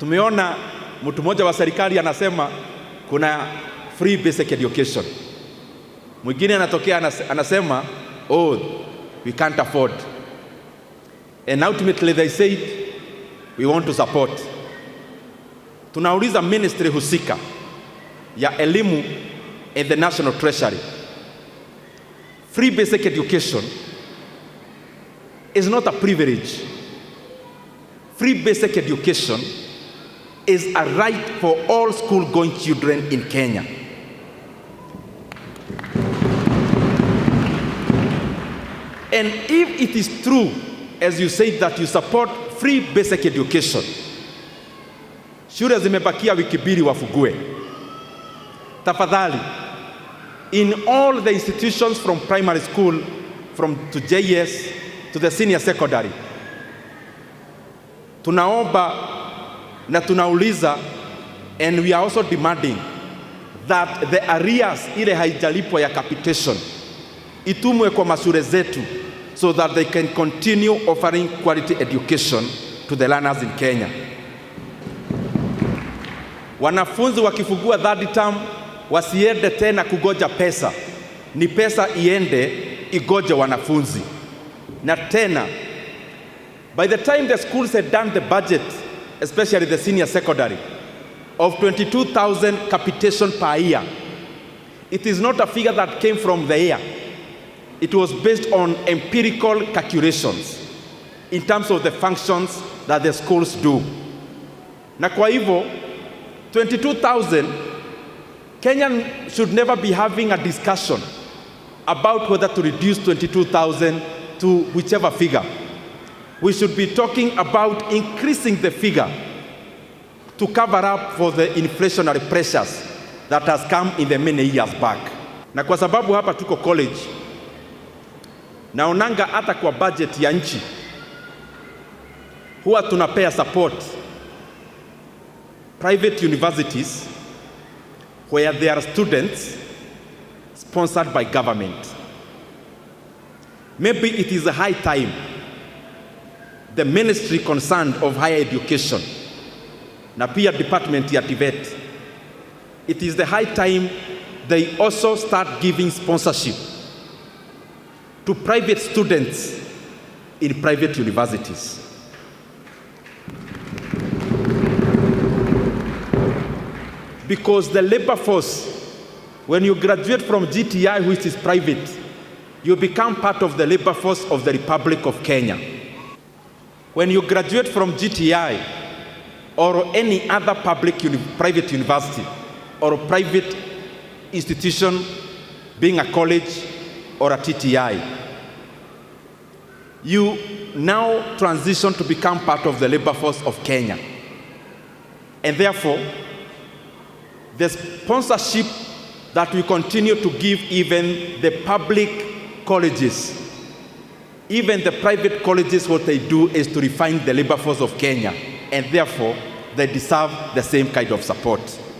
Tumeona mtu mmoja wa serikali anasema kuna free basic education. Mwingine anatokea anasema oh, we can't afford. And ultimately they said we want to support. Tunauliza ministry husika ya elimu and the National Treasury. Free basic education is not a privilege. Free basic education is a right for all school-going children in Kenya. And if it is true, as you say, that you support free basic education, shule zimebakia wiki mbili wafugue. Tafadhali, in all the institutions from primary school, to JS, to the senior secondary, tunaomba na tunauliza, and we are also demanding that the arrears ile haijalipwa ya capitation itumwe kwa mashule zetu so that they can continue offering quality education to the learners in Kenya. Wanafunzi wakifungua third term wasiende tena kugoja pesa, ni pesa iende igoje wanafunzi. Na tena, by the time the schools had done the budget, especially the senior secondary, of 22,000 capitation per year, it is not a figure that came from the air. It was based on empirical calculations in terms of the functions that the schools do. Na kwa hivyo, 22,000, Kenyan should never be having a discussion about whether to reduce 22,000 to whichever figure. We should be talking about increasing the figure to cover up for the inflationary pressures that has come in the many years back. Na kwa sababu hapa tuko college, naonanga hata kwa budget ya nchi huwa tunapea support private universities where there are students sponsored by government. Maybe it is a high time the ministry concerned of higher education, na pia department ya TVET, it is the high time they also start giving sponsorship to private students in private universities. Because the labor force, when you graduate from GTI, which is private, you become part of the labor force of the Republic of Kenya. When you graduate from GTI or any other private university or private institution, being a college or a TTI, you now transition to become part of the labor force of Kenya. And therefore, the sponsorship that we continue to give even the public colleges, even the private colleges, what they do is to refine the labor force of Kenya, and therefore they deserve the same kind of support.